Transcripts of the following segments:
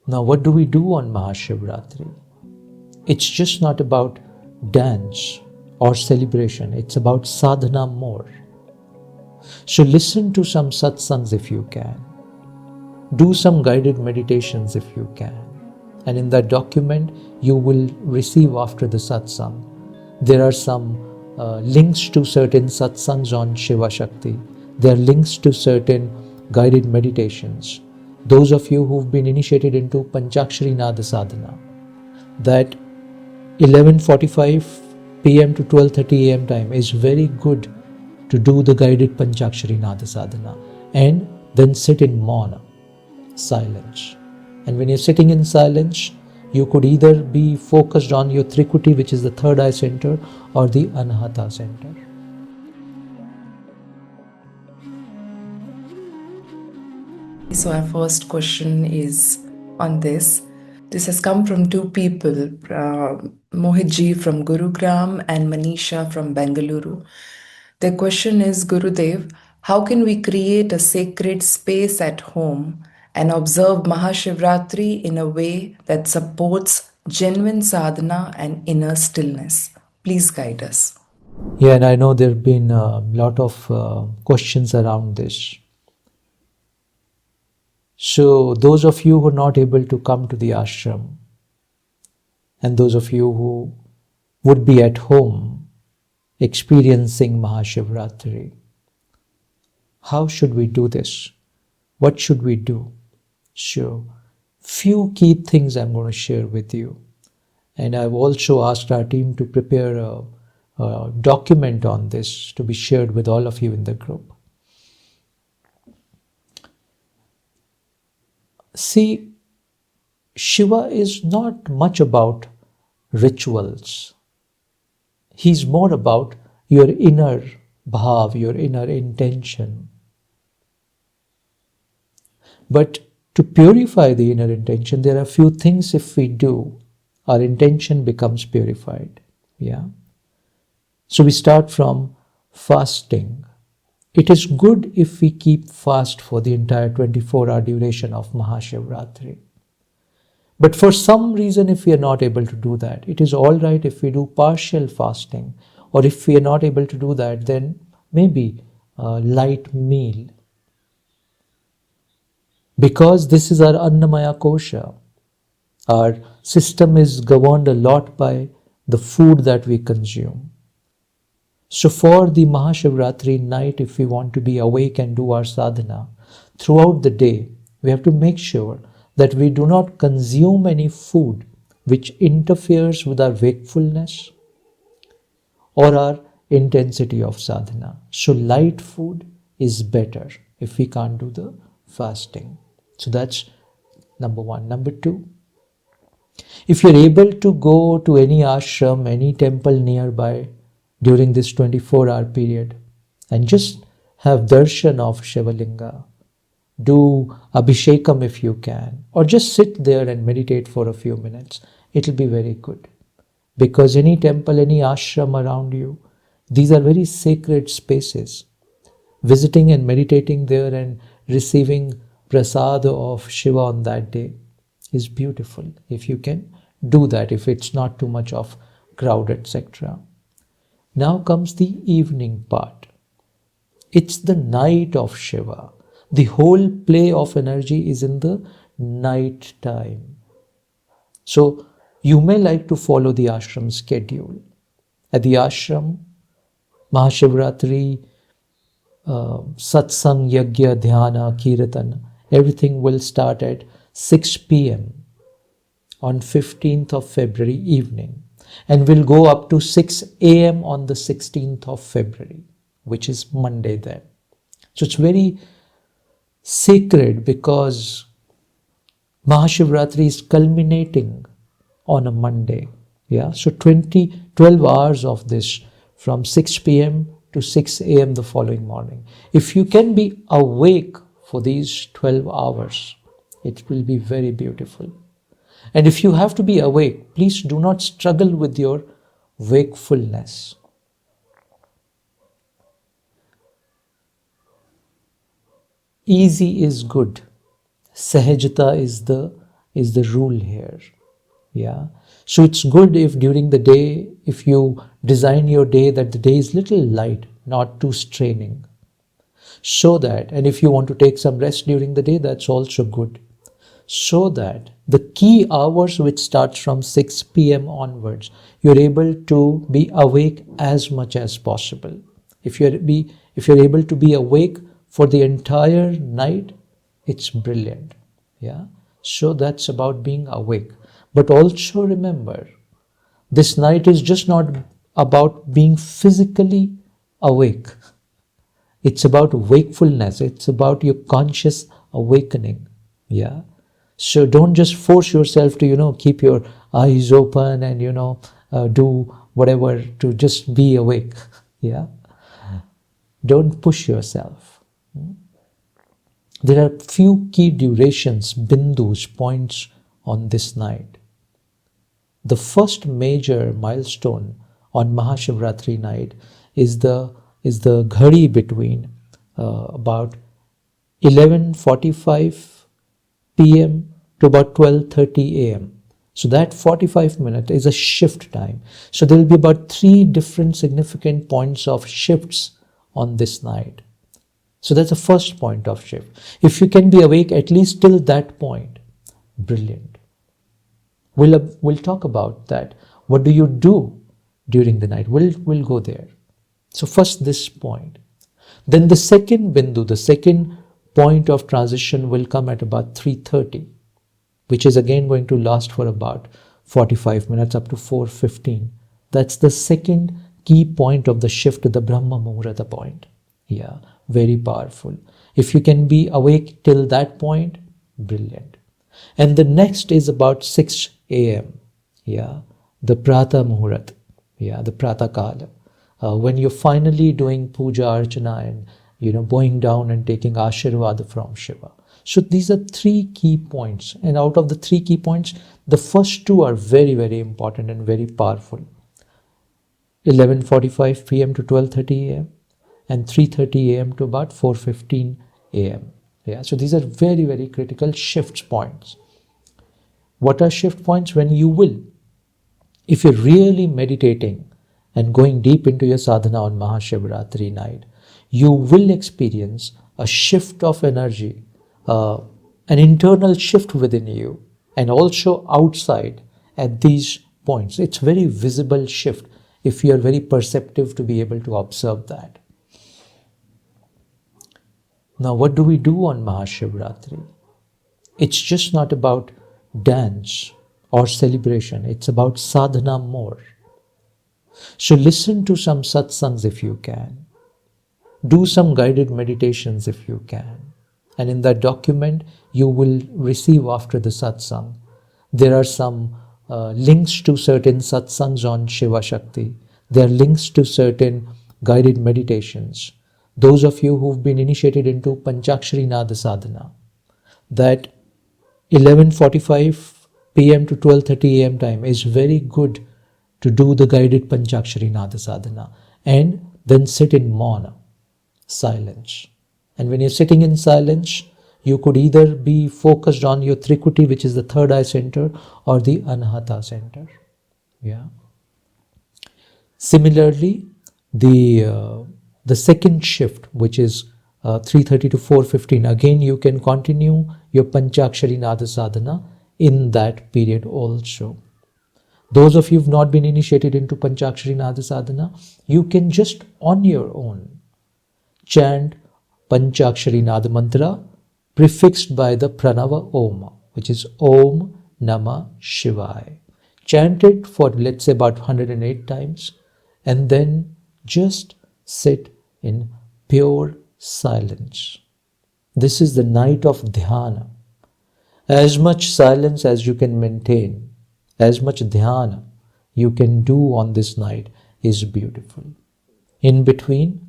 Now, what do we do on Mahashivratri? It's just not about dance or celebration. It's about sadhana more. So listen to some satsangs if you can. Do some guided meditations if you can. And in that document, you will receive after the satsang. There are some links to certain satsangs on Shiva Shakti. There are links to certain guided meditations. Those of you who've been initiated into Panchakshari Nada Sadhana, that 11:45 p.m. to 12:30 a.m. time is very good to do the guided Panchakshari Nada Sadhana and then sit in mauna, silence. And when you're sitting in silence, you could either be focused on your Trikuti, which is the third eye center, or the Anahata center. So our first question is on this. This has come from two people, Mohitji from Gurugram and Manisha from Bengaluru. Their question is, Gurudev, how can we create a sacred space at home and observe Mahashivratri in a way that supports genuine sadhana and inner stillness? Please guide us. Yeah, and I know there have been a lot of questions around this. So those of you who are not able to come to the ashram, and those of you who would be at home experiencing Mahashivratri, how should we do this? What should we do? So, few key things I'm going to share with you. And I've also asked our team to prepare a document on this to be shared with all of you in the group. See, Shiva is not much about rituals. He's more about your inner bhav, your inner intention. But to purify the inner intention, there are few things if we do, our intention becomes purified. Yeah. So we start from fasting. It is good if we keep fast for the entire 24-hour duration of Mahashivratri. But for some reason, if we are not able to do that, it is all right if we do partial fasting. Or if we are not able to do that, then maybe a light meal. Because this is our Annamaya Kosha. Our system is governed a lot by the food that we consume. So for the Mahashivratri night, if we want to be awake and do our sadhana, throughout the day, we have to make sure that we do not consume any food which interferes with our wakefulness or our intensity of sadhana. So light food is better if we can't do the fasting. So that's number one. Number two, if you're able to go to any ashram, any temple nearby during this 24-hour period and just have darshan of Shivalinga, do abhishekam if you can, or just sit there and meditate for a few minutes, it'll be very good. Because any temple, any ashram around you, these are very sacred spaces. Visiting and meditating there and receiving prasad of Shiva on that day is beautiful. If you can do that, if it's not too much of crowd, etc. Now comes the evening part. It's the night of Shiva. The whole play of energy is in the night time. So you may like to follow the ashram schedule. At the ashram, Mahashivratri, Satsang, Yagya, Dhyana, Kirtan, everything will start at 6 p.m. on 15th of February evening and will go up to 6 a.m. on the 16th of February, which is Monday then. So it's very sacred because Mahashivratri is culminating on a Monday. Yeah, so 12 hours of this from 6 p.m. to 6 a.m. the following morning. If you can be awake for these 12 hours, it will be very beautiful. And if you have to be awake, please do not struggle with your wakefulness. Easy is good. Sahajata is the is the rule here. Yeah. So it's good if during the day, if you design your day that the day is little light, not too straining. So that, and if you want to take some rest during the day, that's also good. So that the key hours which starts from 6 p.m. onwards, you're able to be awake as much as possible. If you're able to be awake for the entire night, it's brilliant. Yeah. So that's about being awake. But also remember, this night is just not about being physically awake. It's about wakefulness. It's about your conscious awakening. Yeah. So don't just force yourself to, keep your eyes open and, do whatever to just be awake. Yeah. Don't push yourself. There are few key durations, bindus, points on this night. The first major milestone on Mahashivratri night is the ghadi between about 11:45 p.m. to about 12:30 a.m. So that 45 minutes is a shift time. So there will be about 3 different significant points of shifts on this night. So that's the first point of shift. If you can be awake at least till that point, brilliant. We'll talk about that. What do you do during the night? We'll go there. So first this point. Then the second bindu, the second point of transition will come at about 3:30, which is again going to last for about 45 minutes up to 4:15. That's the second key point of the shift to the Brahma Muhurta point. Yeah, very powerful. If you can be awake till that point, brilliant. And the next is about 6 a.m. Yeah, the Prata Muhurat. Yeah, the Prata Kala. When you're finally doing puja archana and bowing down and taking ashirvad from Shiva. So these are 3 key points, and out of the 3 key points, the first 2 are very, very important and very powerful. 11:45 p.m. to 12:30 a.m. and 3:30 a.m. to about 4:15 a.m. Yeah, so these are very, very critical shift points. What are shift points? When you will, if you're really meditating and going deep into your sadhana on Mahashivratri night, you will experience a shift of energy, an internal shift within you and also outside at these points. It's very visible shift if you are very perceptive to be able to observe that. Now, what do we do on Mahashivratri? It's just not about dance or celebration. It's about sadhana more. So listen to some satsangs if you can. Do some guided meditations if you can. And in that document, you will receive after the satsang. There are some links to certain satsangs on Shiva Shakti. There are links to certain guided meditations. Those of you who've been initiated into Panchakshari Nada Sadhana, that 11:45 p.m. to 12:30 a.m. time is very good to do the guided Panchakshari Nada Sadhana and then sit in mauna, silence. And when you're sitting in silence, you could either be focused on your Trikuti, which is the third eye center, or the Anahata center. Yeah. Similarly, the second shift, which is 3:30 to 4:15, again you can continue your Panchakshari Nada Sadhana in that period also. Those of you who've not been initiated into Panchakshari Nada Sadhana, you can just on your own chant Panchakshari Nada Mantra prefixed by the Pranava Om, which is Om Namah Shivaya. Chant it for, let's say, about 108 times and then just sit in pure silence. This is the night of dhyana. As much silence as you can maintain, as much dhyana you can do on this night is beautiful. In between,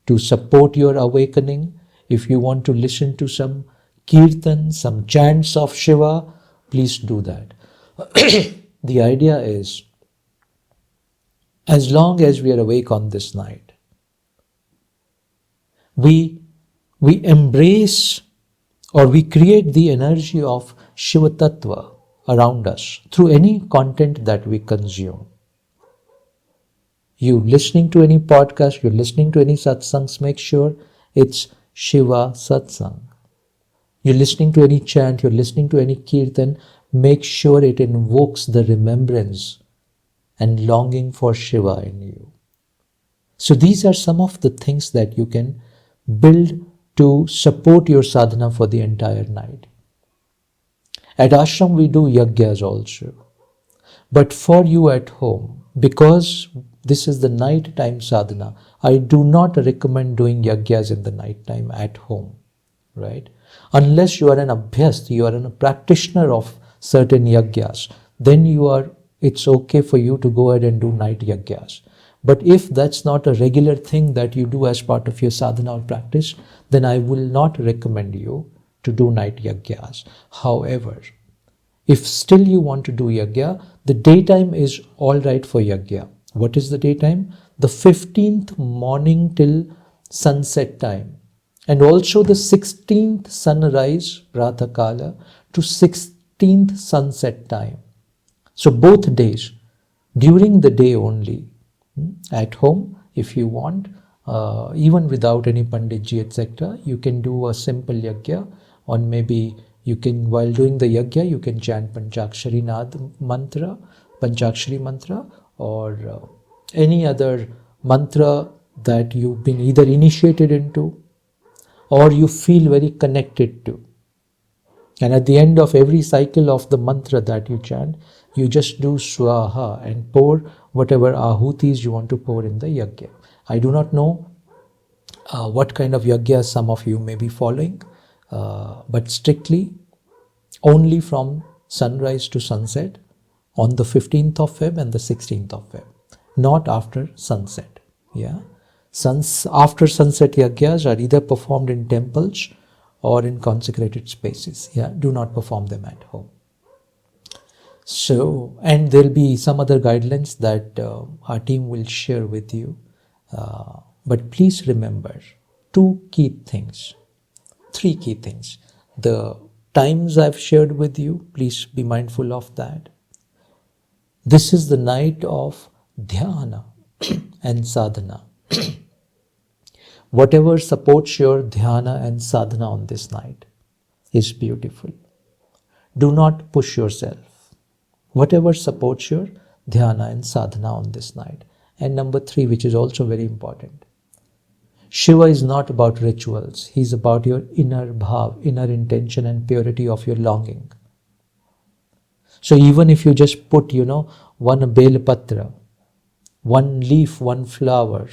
to support your awakening, if you want to listen to some kirtan, some chants of Shiva, please do that. The idea is, as long as we are awake on this night, we embrace or we create the energy of Shiva Tattva around us through any content that we consume. You listening to any podcast, you're listening to any satsangs, make sure it's Shiva Satsang. You're listening to any chant, you're listening to any kirtan, make sure it invokes the remembrance and longing for Shiva in you. So these are some of the things that you can build to support your sadhana for the entire night. At ashram we do yagyas also. But for you at home, because this is the night time sadhana, I do not recommend doing yagyas in the night time at home, right? Unless you are an abhyast, you are a practitioner of certain yagyas, then it's okay for you to go ahead and do night yagyas. But if that's not a regular thing that you do as part of your sadhana or practice, then I will not recommend you to do night yagyas. However, if still you want to do yagya, the daytime is all right for yagya. What is the daytime? The 15th morning till sunset time. And also the 16th sunrise, Pratakala, to 16th sunset time. So both days, during the day only, at home, if you want, even without any panditji, etc., you can do a simple yagya, or maybe you can, while doing the yagya, you can chant Panchakshari mantra, or any other mantra that you've been either initiated into or you feel very connected to. And at the end of every cycle of the mantra that you chant, you just do swaha and pour whatever ahutis you want to pour in the yagya. I do not know what kind of yagya some of you may be following, but strictly only from sunrise to sunset on the 15th of Feb and the 16th of Feb, not after sunset. Yeah, after sunset yagyas are either performed in temples or in consecrated spaces. Yeah, do not perform them at home. So, and there'll be some other guidelines that our team will share with you. But please remember three key things. The times I've shared with you, please be mindful of that. This is the night of dhyana and sadhana. Whatever supports your dhyana and sadhana on this night is beautiful. Do not push yourself. Whatever supports your dhyana and sadhana on this night. And number 3, which is also very important, Shiva is not about rituals. He's about your inner bhav, inner intention and purity of your longing. So even if you just put, one bel patra, one leaf, one flower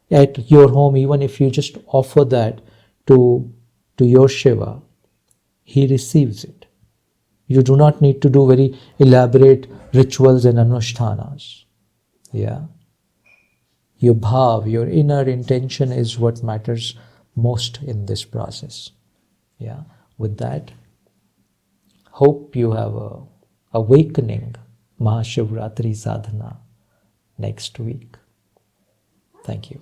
at your home, even if you just offer that to your Shiva, he receives it. You do not need to do very elaborate rituals and anushtanas. Yeah. Your bhav, your inner intention is what matters most in this process. Yeah. With that, hope you have a awakening Mahashivratri sadhana next week. Thank you.